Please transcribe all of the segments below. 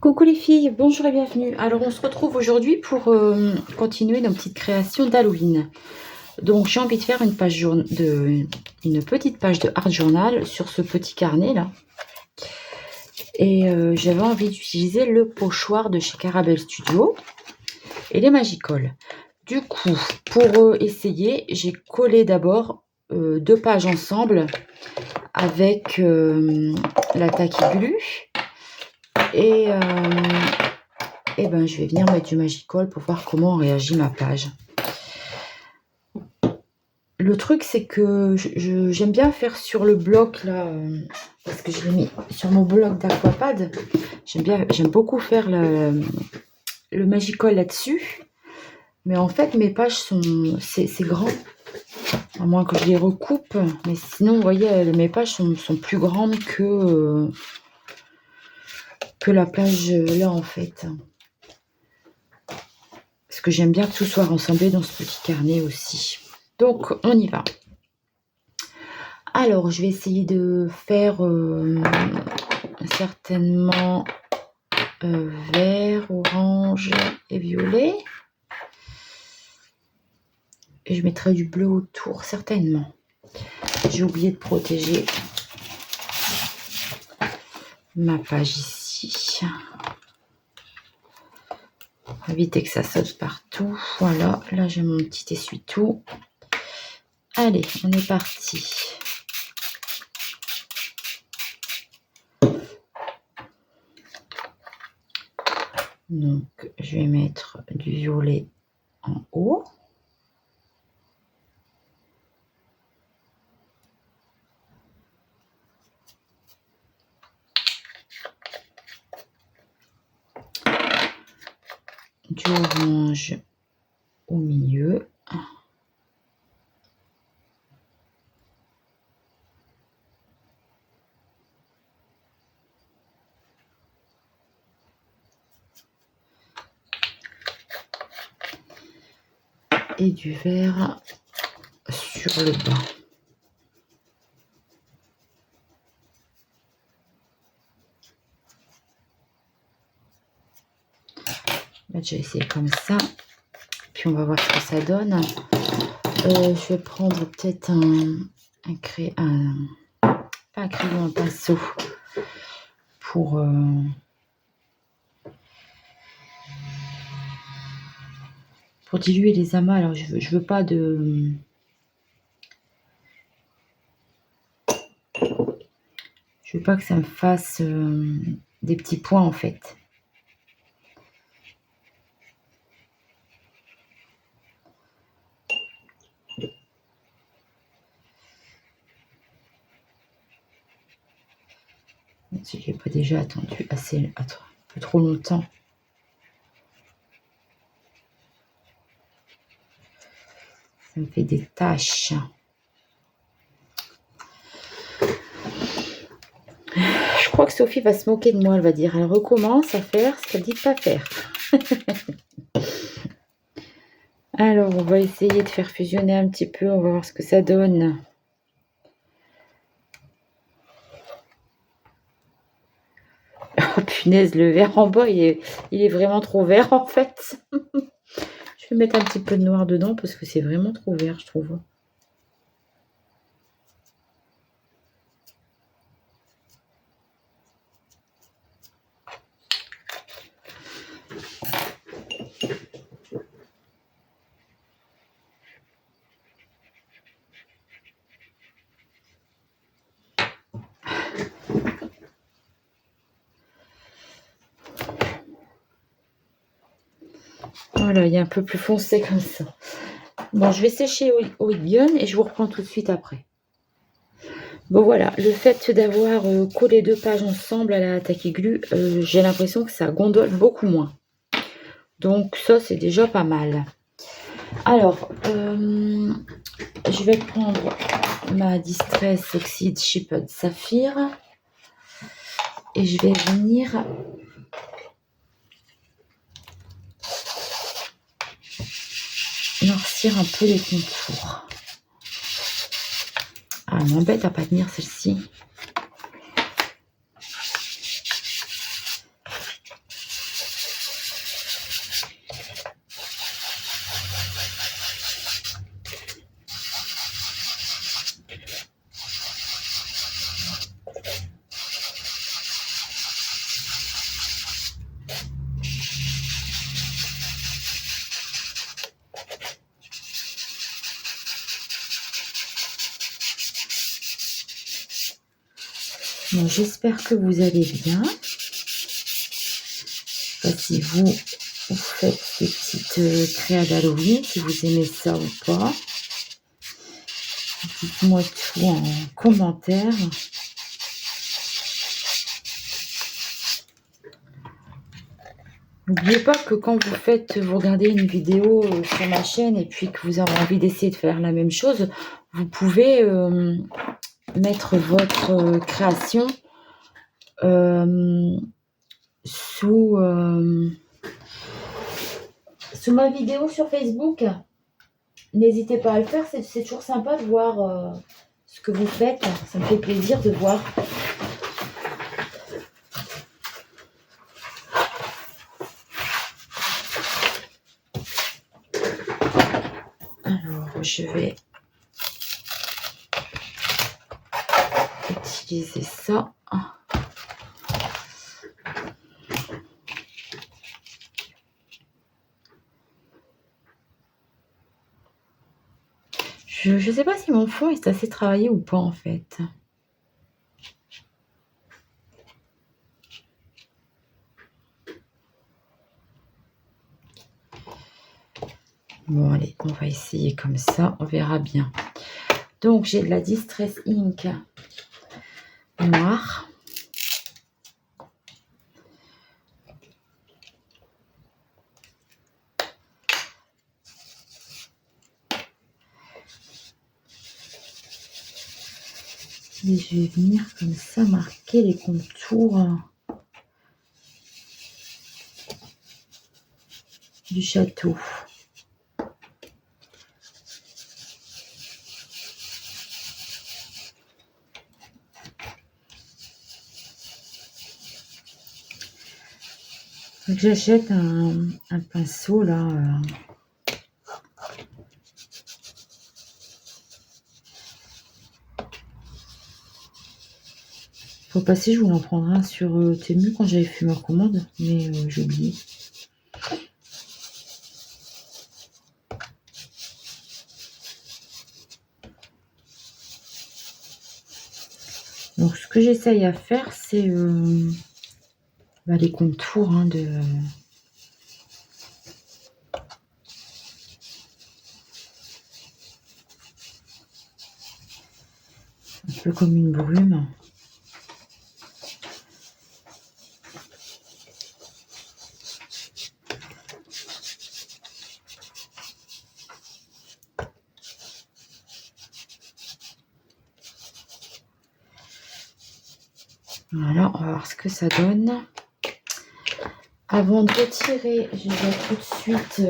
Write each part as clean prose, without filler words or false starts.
Coucou les filles, bonjour et bienvenue. Alors on se retrouve aujourd'hui pour continuer nos petites créations d'Halloween. Donc j'ai envie de faire une petite page de art journal sur ce petit carnet là. Et j'avais envie d'utiliser le pochoir de chez Caramel Studio et les Magicoles. Du coup, pour essayer, j'ai collé d'abord 2 pages ensemble avec la tacky glue. Et ben, je vais venir mettre du Magicol pour voir comment réagit ma page. Le truc, c'est que j'aime bien faire sur le bloc là, parce que je l'ai mis sur mon bloc d'Aquapad. J'aime beaucoup faire le Magicol là-dessus. Mais en fait, mes pages c'est grand. À moins que je les recoupe. Mais sinon, vous voyez, mes pages sont plus grandes que la page là, en fait. Parce que j'aime bien que tout soit rassemblé dans ce petit carnet aussi. Donc, on y va. Alors, je vais essayer de faire certainement vert, orange et violet. Et je mettrai du bleu autour, certainement. J'ai oublié de protéger ma page ici. Pour éviter que ça saute partout. Voilà, là j'ai mon petit essuie-tout. Allez, on est parti. Donc, je vais mettre du violet en haut. Du orange au milieu. Et du vert sur le bas. Là, j'ai essayé comme ça. Puis on va voir ce que ça donne. Je vais prendre peut-être un pinceau pour diluer les amas. Alors je veux pas de je veux pas que ça me fasse des petits points en fait. Si je n'ai pas déjà attendu un peu trop longtemps. Ça me fait des taches. Je crois que Sophie va se moquer de moi. Elle va dire, elle recommence à faire ce qu'elle dit pas faire. Alors, on va essayer de faire fusionner un petit peu. On va voir ce que ça donne. Oh punaise, le vert en bas, il est vraiment trop vert en fait. Je vais mettre un petit peu de noir dedans parce que c'est vraiment trop vert, je trouve. Voilà, il est un peu plus foncé comme ça. Bon, je vais sécher au Evian et je vous reprends tout de suite après. Bon voilà, le fait d'avoir collé 2 pages ensemble à la tacky glue, j'ai l'impression que ça gondole beaucoup moins. Donc ça, c'est déjà pas mal. Alors, je vais prendre ma Distress Oxide Chipped Saphir et je vais venir noircir un peu les contours. Ah, elle m'embête à pas tenir celle-ci. Bon, j'espère que vous allez bien. Si vous faites des petites créas d'Halloween, si vous aimez ça ou pas. Dites-moi tout en commentaire. N'oubliez pas que quand vous regardez une vidéo sur ma chaîne et puis que vous avez envie d'essayer de faire la même chose, vous pouvez mettre votre création sous ma vidéo sur Facebook. N'hésitez pas à le faire, c'est toujours sympa de voir ce que vous faites. Ça me fait plaisir de voir. Alors, je vais utiliser ça. Je ne sais pas si mon fond est assez travaillé ou pas en fait. Bon allez, on va essayer comme ça, on verra bien. Donc j'ai de la Distress Ink noire. Et je vais venir comme ça marquer les contours du château. Donc j'achète un pinceau là. Faut passer, je voulais en prendre un sur Temu quand j'avais fait ma commande, mais j'ai oublié. Donc ce que j'essaye à faire, c'est les contours de... un peu comme une brume. Voilà, on va voir ce que ça donne. Avant de retirer, je vais tout de suite...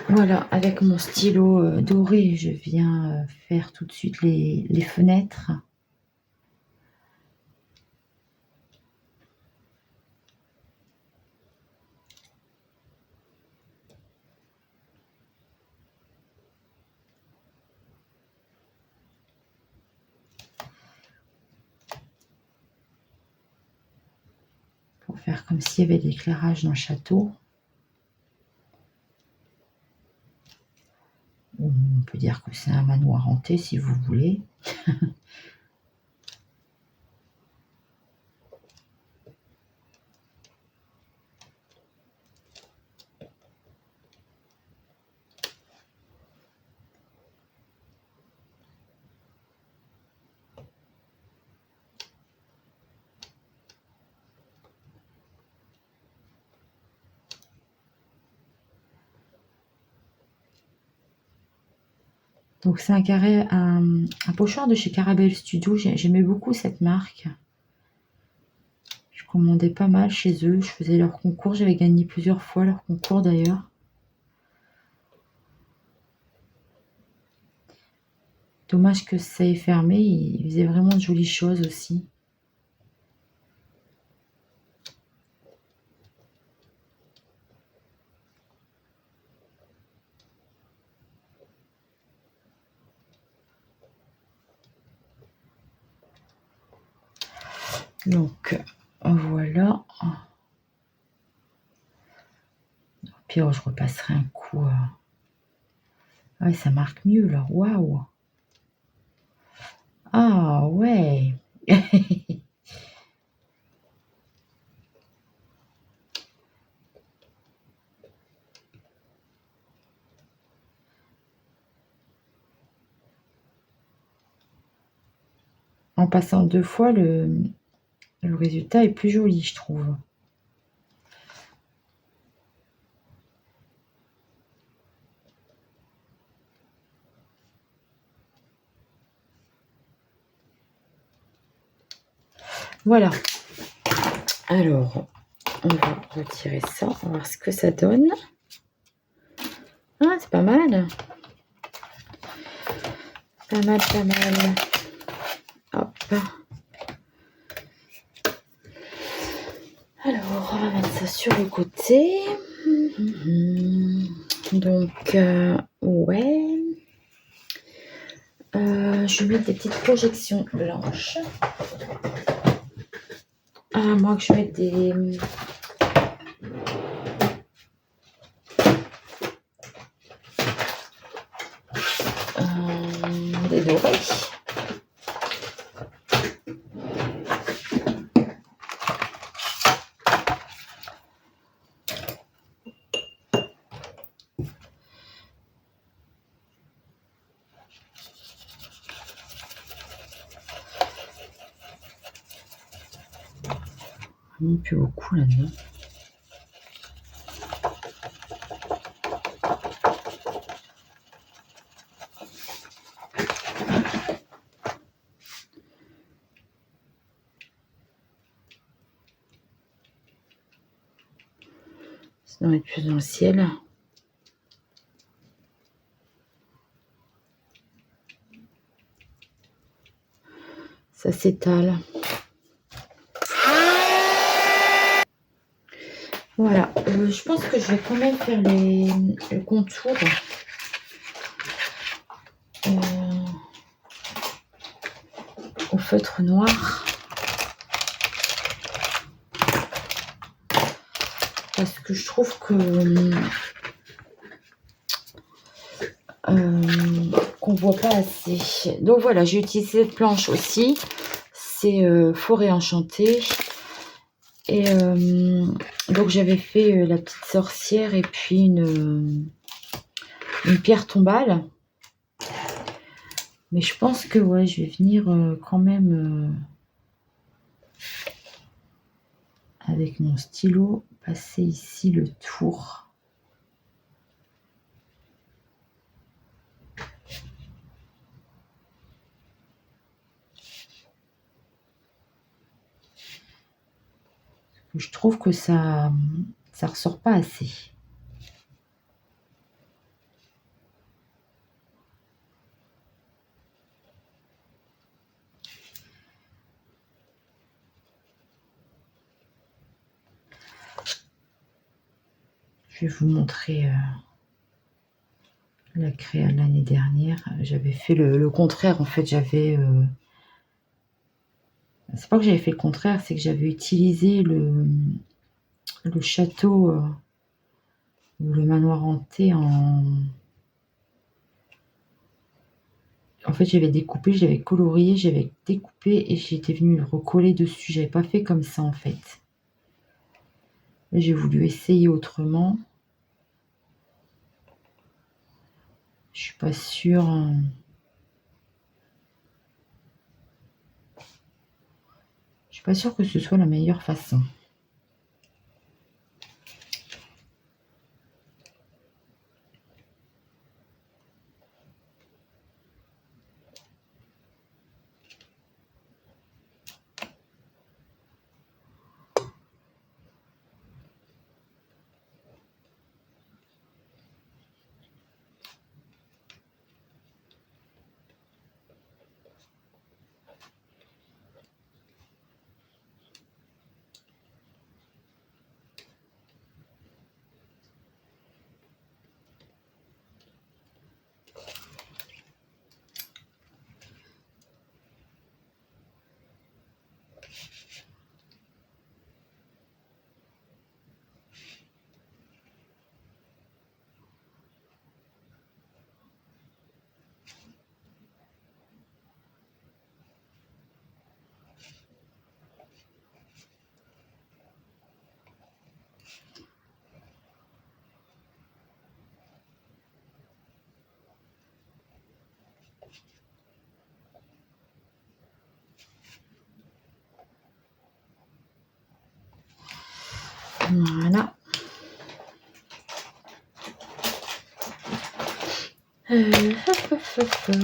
Voilà, avec mon stylo doré, je viens faire tout de suite les fenêtres. Pour faire comme s'il y avait de l'éclairage dans le château. On peut dire que c'est un manoir hanté si vous voulez. Donc c'est un pochoir de chez Carabelle Studio. J'aimais beaucoup cette marque. Je commandais pas mal chez eux. Je faisais leur concours. J'avais gagné plusieurs fois leur concours d'ailleurs. Dommage que ça ait fermé. Ils faisaient vraiment de jolies choses aussi. Donc, Voilà. Puis je repasserai un coup. Ah ouais, ça marque mieux là. Waouh. Ah ouais. En passant 2 fois, le résultat est plus joli, je trouve. Voilà. Alors, on va retirer ça. On va voir ce que ça donne. Ah, c'est pas mal. Pas mal, pas mal. Hop. Alors, on va mettre ça sur le côté. Donc, ouais. Je vais mettre des petites projections blanches. Moi que je mette des dorés. Plus beaucoup là-dedans. Ça doit être plus dans le ciel. Ça s'étale. Voilà, je pense que je vais quand même faire le contour au feutre noir. Parce que je trouve que qu'on voit pas assez. Donc voilà, j'ai utilisé cette planche aussi. C'est Forêt Enchantée. Et donc j'avais fait la petite sorcière et puis une pierre tombale. Mais je pense que ouais, je vais venir quand même avec mon stylo passer ici le tour. Je trouve que ça ressort pas assez. Je vais vous montrer la créa l'année dernière. J'avais fait le contraire. En fait, j'avais... c'est pas que j'avais fait le contraire, c'est que j'avais utilisé le château ou le manoir hanté en... En fait, j'avais découpé, j'avais colorié, j'avais découpé et j'étais venue le recoller dessus. J'avais pas fait comme ça, en fait. Là, j'ai voulu essayer autrement. Je suis pas sûre. Je suis pas sûre que ce soit la meilleure façon. Voilà. Hop, hop, hop, hop.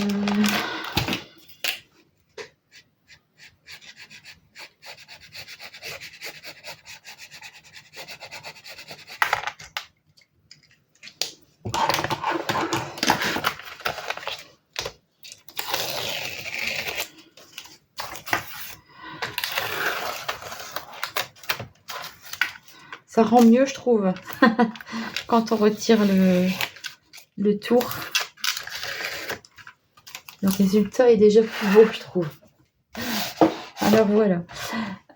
Ça rend mieux, je trouve, quand on retire le tour. Le résultat est déjà plus beau, je trouve. Alors voilà.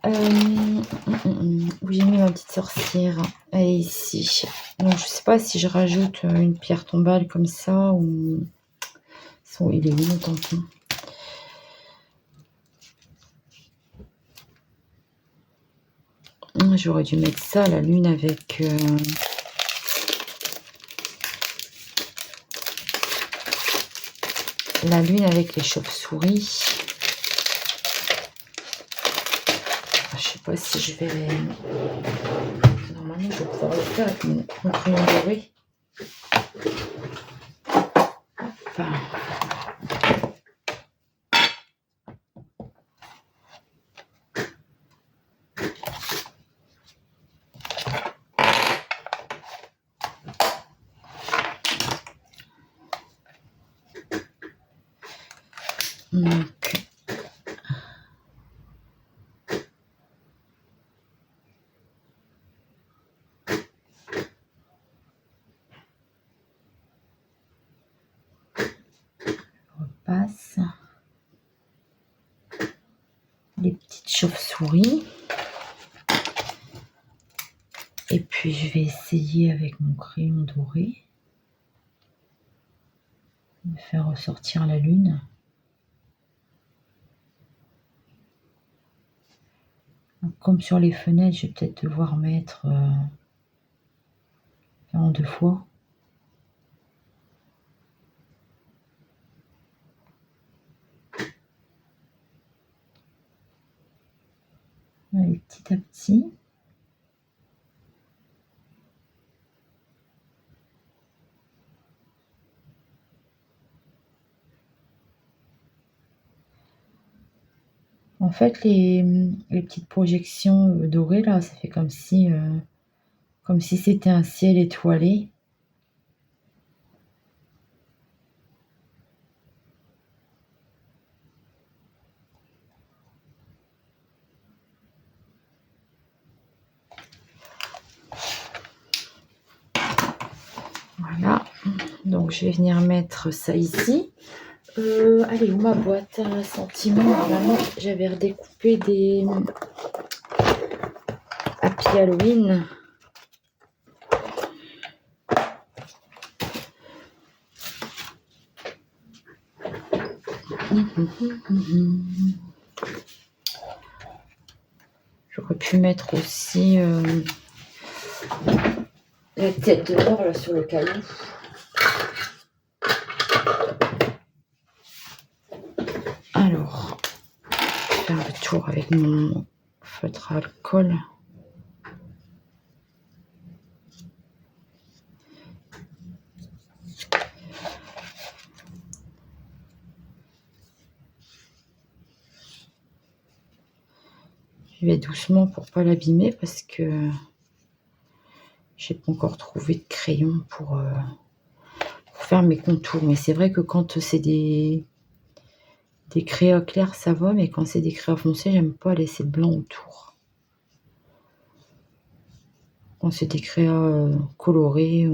Où j'ai mis ma petite sorcière. Elle est ici. Donc je sais pas si je rajoute une pierre tombale comme ça ou... Il est où le tampon? J'aurais dû mettre ça, la lune avec... la lune avec les chauves-souris. Je sais pas si je vais... Normalement, je vais pouvoir le faire avec mon crayon doré. Enfin... Donc... passe les petites chauves-souris et puis je vais essayer avec mon crayon doré de faire ressortir la lune. Donc, comme sur les fenêtres, je vais peut-être devoir mettre en 2 fois. Allez, petit à petit. En fait, les petites projections dorées, là, ça fait comme si c'était un ciel étoilé. Voilà. Donc, je vais venir mettre ça ici. Allez, où ma boîte à sentiments? Normalement, j'avais redécoupé des Happy Halloween. J'aurais pu mettre aussi la tête de mort là sur le caillou. Alors, je vais faire le tour avec mon feutre à alcool. Je vais doucement pour pas l'abîmer parce que j'ai pas encore trouvé de crayon pour faire mes contours. Mais c'est vrai que quand c'est des crayons clairs, ça va, mais quand c'est des crayons foncés, j'aime pas laisser le blanc autour. Quand c'est des crayons colorés,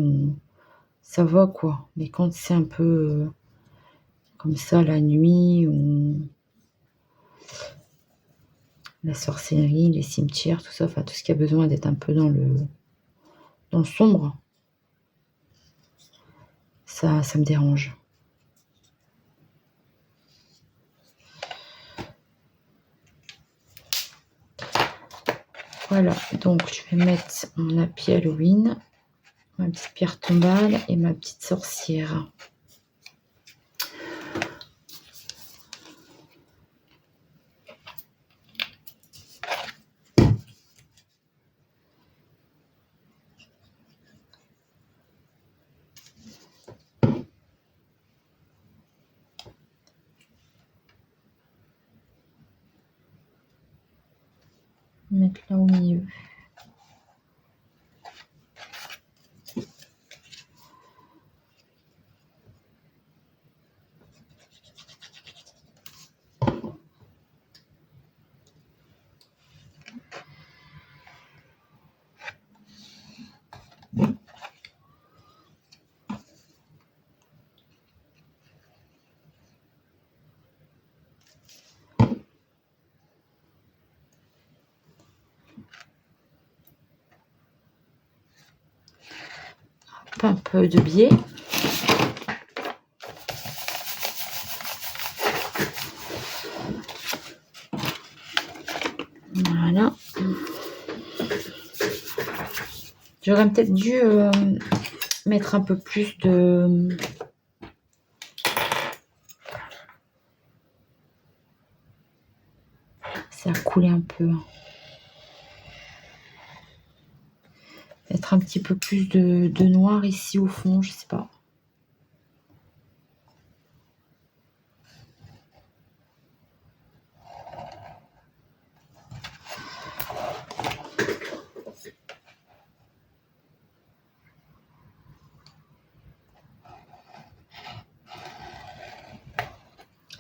ça va quoi. Mais quand c'est un peu comme ça la nuit ou la sorcellerie, les cimetières, tout ça, enfin tout ce qui a besoin d'être un peu dans le sombre, ça me dérange. Voilà, donc je vais mettre mon Happy Halloween, ma petite pierre tombale et ma petite sorcière. Mettre là au milieu. Un peu de biais. Voilà. J'aurais peut-être dû mettre un peu plus de... Ça a coulé un peu. Mettre un petit peu plus de noir ici au fond, je sais pas.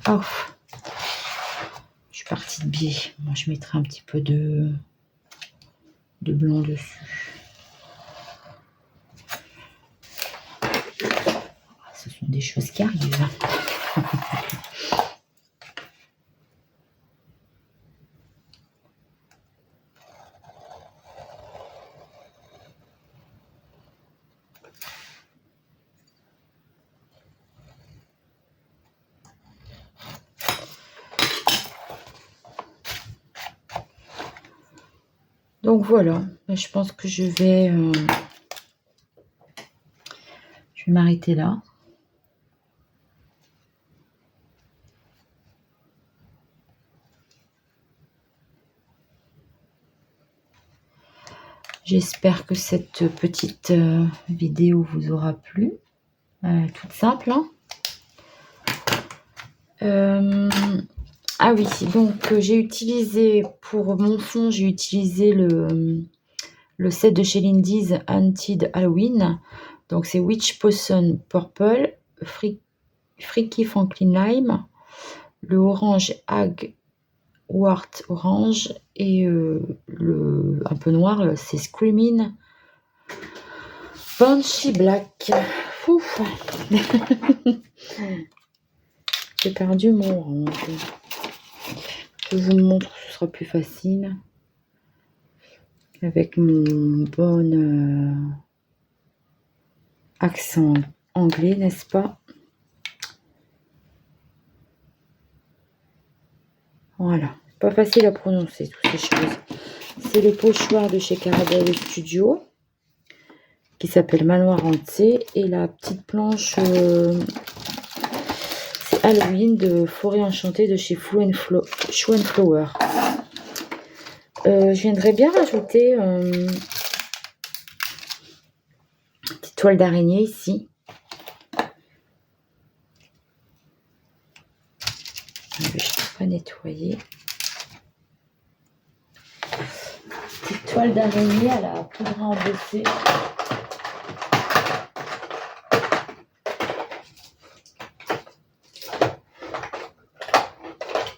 Oh, je suis partie de biais. Moi, je mettrai un petit peu de blanc dessus. Ce sont des choses qui arrivent. Donc voilà, je pense que je vais m'arrêter là. J'espère que cette petite vidéo vous aura plu. Toute simple, hein. Ah oui, donc j'ai utilisé pour mon fond, j'ai utilisé le set de chez Lindy's Haunted Halloween. Donc c'est Witch Potion Purple, Freaky Franklin Lime, le orange Hag Wart Orange et le un peu noir, c'est Screaming Banshee Black. Ouf. J'ai perdu mon orange. Je vous montre, ce sera plus facile. Avec mon bon accent anglais, n'est-ce pas? Voilà. Pas facile à prononcer, toutes ces choses. C'est le pochoir de chez Caradel Studio, qui s'appelle Manoir Hanté. Et la petite planche, c'est Halloween de Forêt Enchantée de chez Shoe and Flower. Je viendrais bien rajouter une petite toile d'araignée ici. Je ne peux pas nettoyer. Petite toile d'araignée à la poudre à embosser.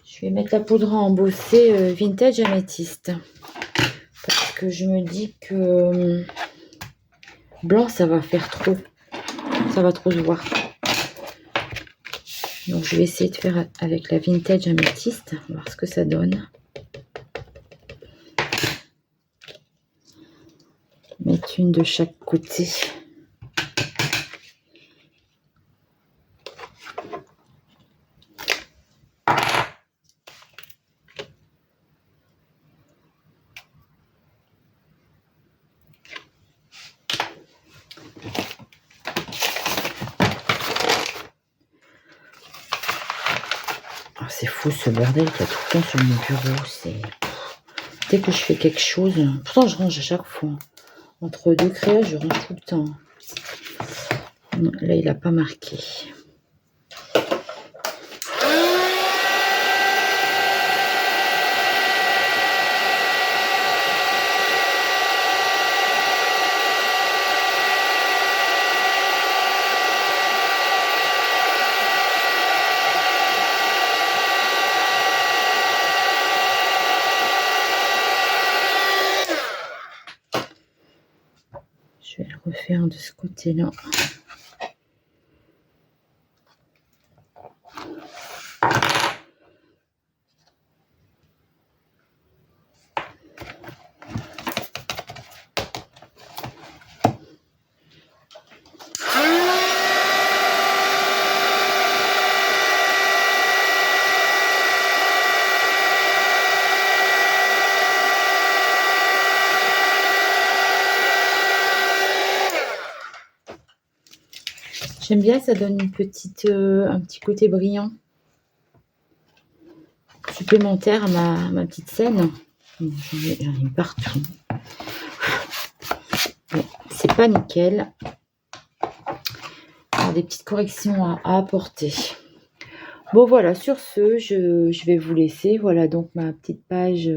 Je vais mettre la poudre à embosser vintage améthyste. Parce que je me dis que blanc, ça va faire trop. Ça va trop se voir. Donc je vais essayer de faire avec la vintage améthyste. Voir ce que ça donne. Mettre une de chaque côté. C'est fou ce bordel qu'il y a tout le temps sur mon bureau. C'est dès que je fais quelque chose. Pourtant je range à chaque fois. Entre deux créas, je range tout le temps. Non, là il n'a pas marqué. Je vais le refaire de ce côté-là. J'aime bien, ça donne une petite, un petit côté brillant supplémentaire à ma petite scène. J'en ai partout. Bon, c'est pas nickel. Alors, des petites corrections à apporter. Bon voilà, sur ce, je vais vous laisser. Voilà donc ma petite page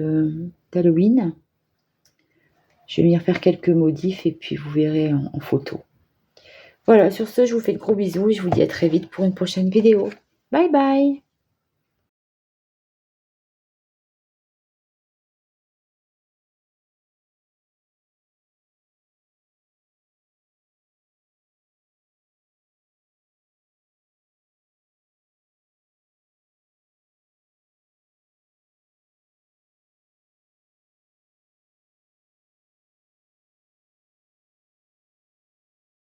d'Halloween. Je vais venir faire quelques modifs et puis vous verrez en photo. Voilà, sur ce, je vous fais de gros bisous et je vous dis à très vite pour une prochaine vidéo. Bye bye!